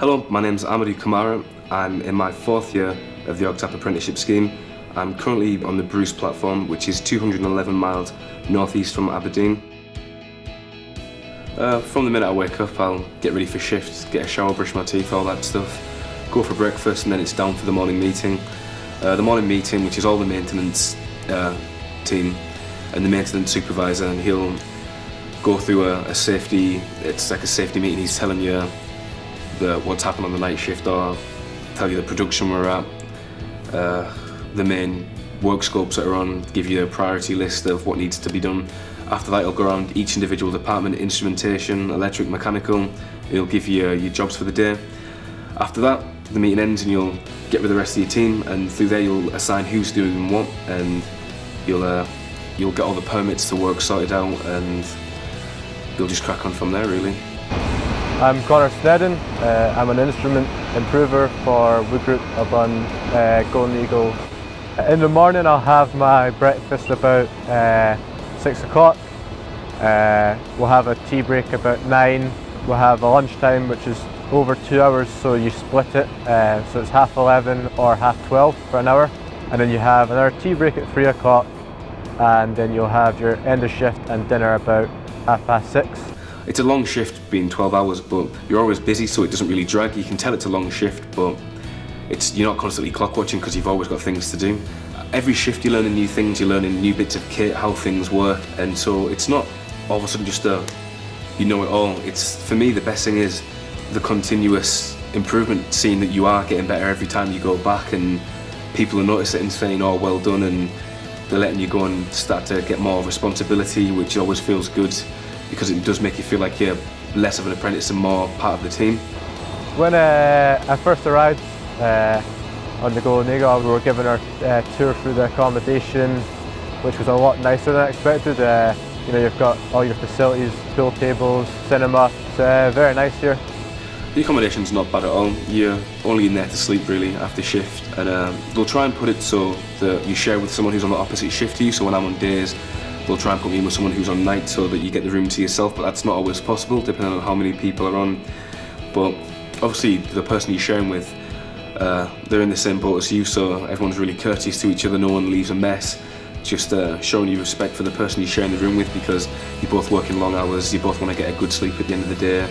Hello, my name's Amadou Kamara. I'm in my 4th year of the OGTAP Apprenticeship scheme. I'm currently on the Bruce platform, which is 211 miles northeast from Aberdeen. From the minute I wake up, I'll get ready for shift, get a shower, brush my teeth, all that stuff, go for breakfast, and then it's down for the morning meeting. The morning meeting, which is all the maintenance team and the maintenance supervisor, and he'll go through it's like a safety meeting. He's telling you what's happened on the night shift, or tell you the production we're at, the main work scopes that are on, give you a priority list of what needs to be done. After that, he'll go around each individual department, instrumentation, electric, mechanical. He'll give you your jobs for the day. After that, the meeting ends and you'll get with the rest of your team, and through there you'll assign who's doing what, and you'll get all the permits to work sorted out, and you'll just crack on from there, really. I'm Connor Snedden. I'm an instrument improver for Wood Group up on Golden Eagle. In the morning I'll have my breakfast about 6 o'clock. We'll have a tea break about 9. We'll have a lunchtime which is over 2 hours, so you split it. So it's half 11 or half 12 for an hour. And then you have another tea break at 3 o'clock, and then you'll have your end of shift and dinner about 6:30. It's a long shift, being 12 hours, but you're always busy, so it doesn't really drag. You can tell it's a long shift, but you're not constantly clock watching because you've always got things to do. Every shift you're learning new things, you're learning new bits of kit, how things work, and so it's not all of a sudden just you know it all. For me, the best thing is the continuous improvement, seeing that you are getting better every time you go back, and people are noticing it and saying, oh, well done, and they're letting you go and start to get more responsibility, which always feels good, because it does make you feel like you're less of an apprentice and more part of the team. When I first arrived on the Golden Eagle, we were given our tour through the accommodation, which was a lot nicer than I expected. You've got all your facilities, pool tables, cinema. It's very nice here. The accommodation's not bad at all. You're only in there to sleep really after shift, and they'll try and put it so that you share with someone who's on the opposite shift to you. So when I'm on days, they'll try and put me in with someone who's on night so that you get the room to yourself, but that's not always possible depending on how many people are on. But obviously the person you're sharing with, they're in the same boat as you, so everyone's really courteous to each other, no one leaves a mess. Just showing you respect for the person you're sharing the room with, because you're both working long hours, you both want to get a good sleep at the end of the day.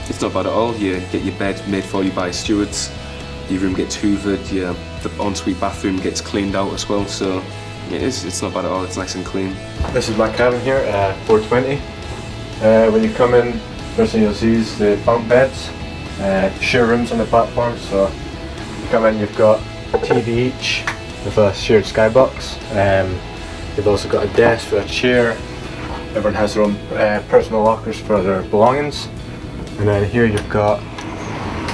It's not bad at all. You get your bed made for you by stewards, your room gets hoovered, the ensuite bathroom gets cleaned out as well, so it's not bad at all, it's nice and clean. This is my cabin here, 420. When you come in, first thing you'll see is the bunk beds, share rooms on the platform. So you come in, you've got a TV each with a shared skybox. You've also got a desk with a chair. Everyone has their own personal lockers for their belongings. And then here you've got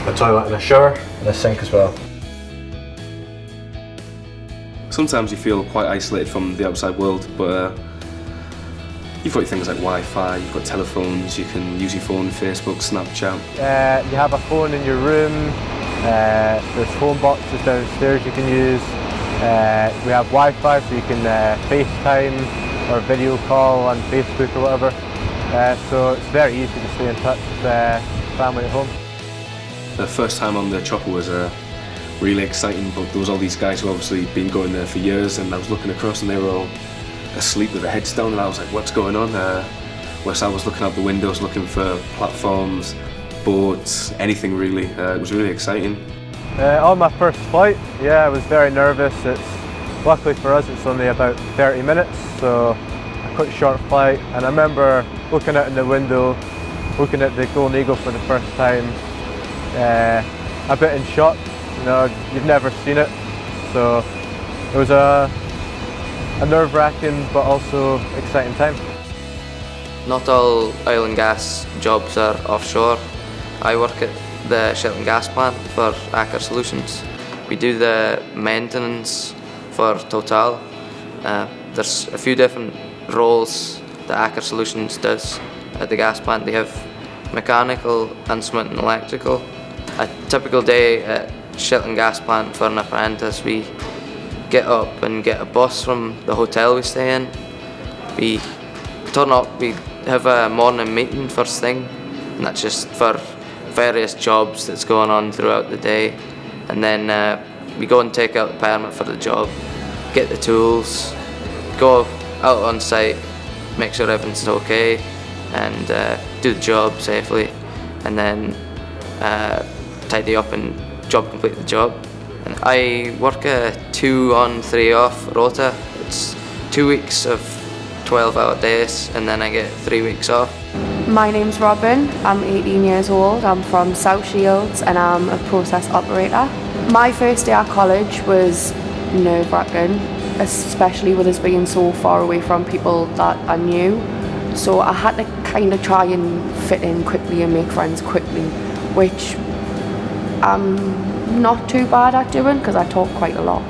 a toilet and a shower and a sink as well. Sometimes you feel quite isolated from the outside world, but you've got things like Wi-Fi, you've got telephones, you can use your phone, Facebook, Snapchat. You have a phone in your room, there's phone boxes downstairs you can use. We have Wi-Fi, so you can FaceTime or video call on Facebook or whatever. So it's very easy to stay in touch with family at home. The first time on the chopper was really exciting, but there was all these guys who obviously been going there for years, and I was looking across and they were all asleep with their heads down, and I was like, what's going on? Whereas I was looking out the windows looking for platforms, boats, anything really. It was really exciting. On my first flight, I was very nervous. Luckily for us it's only about 30 minutes, so a quick short flight, and I remember looking out in the window, looking at the Golden Eagle for the first time, a bit in shock. You've never seen it, so it was a nerve-wracking but also exciting time. Not all oil and gas jobs are offshore. I work at the shell and gas plant for Aker Solutions. We do the maintenance for Total. There's a few different roles that Aker Solutions does at the gas plant. They have mechanical, instrument and electrical. A typical day at shell and gas plant for an apprentice, we get up and get a bus from the hotel we stay in. We turn up, we have a morning meeting first thing, and that's just for various jobs that's going on throughout the day, and then we go and take out the permit for the job, get the tools, go out on site, make sure everything's okay, and do the job safely, and then tidy up and complete the job. And I work a 2 on 3 off rota. It's 2 weeks of 12-hour days, and then I get 3 weeks off. My name's Robin, I'm 18 years old, I'm from South Shields and I'm a process operator. My first day at college was nerve-wracking, especially with us being so far away from people that I knew. So I had to kind of try and fit in quickly and make friends quickly, which I'm not too bad at doing because I talk quite a lot.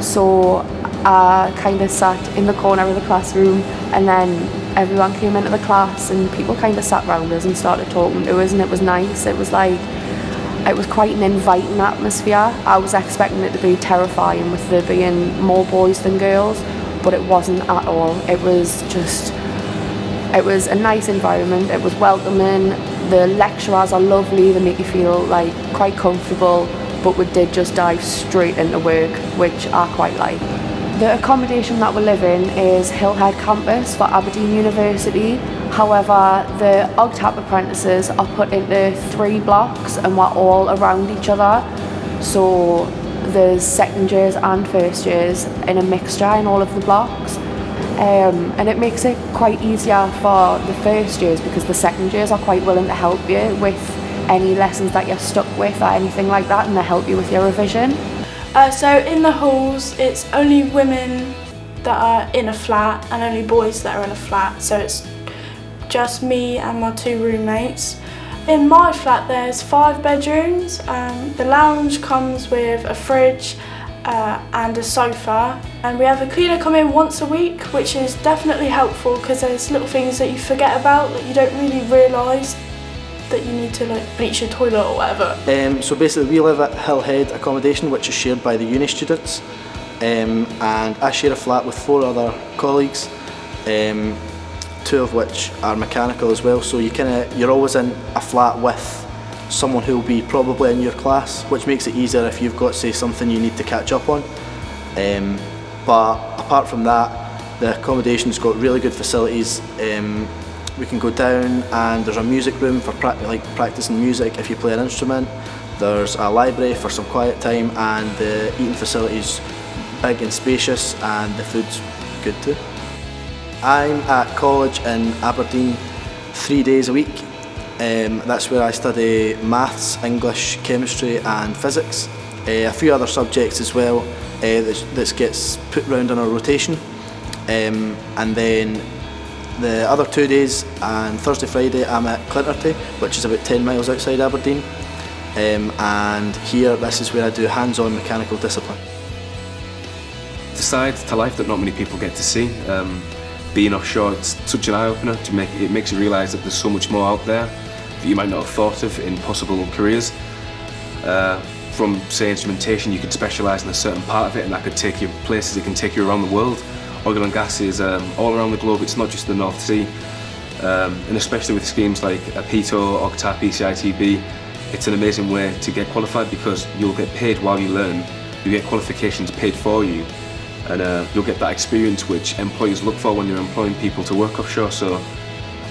So I kind of sat in the corner of the classroom, and then everyone came into the class and people kind of sat around us and started talking to us, and it was nice. It was quite an inviting atmosphere. I was expecting it to be terrifying with there being more boys than girls, but it wasn't at all. It was a nice environment, it was welcoming. The lecturers are lovely, they make you feel like quite comfortable, but we did just dive straight into work, which I quite like. The accommodation that we live in is Hillhead campus for Aberdeen University. However, the OGTAP apprentices are put into 3 blocks and we're all around each other. So there's second years and first years in a mixture in all of the blocks. And it makes it quite easier for the first years because the second years are quite willing to help you with any lessons that you're stuck with or anything like that, and they help you with your revision. So in the halls, it's only women that are in a flat and only boys that are in a flat, so it's just me and my 2 roommates. In my flat there's 5 bedrooms. The lounge comes with a fridge and a sofa, and we have a cleaner come in once a week, which is definitely helpful because there's little things that you forget about that you don't really realise that you need to bleach your toilet or whatever. So basically we live at Hillhead accommodation, which is shared by the uni students, and I share a flat with 4 other colleagues, 2 of which are mechanical as well, so you're always in a flat with someone who will be probably in your class, which makes it easier if you've got, say, something you need to catch up on. But apart from that, the accommodation's got really good facilities. We can go down and there's a music room for practicing music if you play an instrument. There's a library for some quiet time, and the eating facility's big and spacious, and the food's good too. I'm at college in Aberdeen 3 days a week. That's where I study maths, English, chemistry and physics. A few other subjects as well that gets put round on a rotation. And then the other 2 days, and Thursday, Friday, I'm at Clinterty, which is about 10 miles outside Aberdeen. And here, this is where I do hands-on mechanical discipline. It's a side to life that not many people get to see. Being offshore, it's such an eye-opener. It makes you realise that there's so much more out there that you might not have thought of in possible careers. From, say, instrumentation, you could specialise in a certain part of it, and that could take you places, it can take you around the world. Oil and gas is all around the globe, it's not just the North Sea. And especially with schemes like OPITO, OGTAP, ECITB, it's an amazing way to get qualified because you'll get paid while you learn, you get qualifications paid for you, and you'll get that experience which employers look for when they're employing people to work offshore. So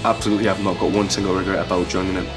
absolutely, I've not got one single regret about joining it.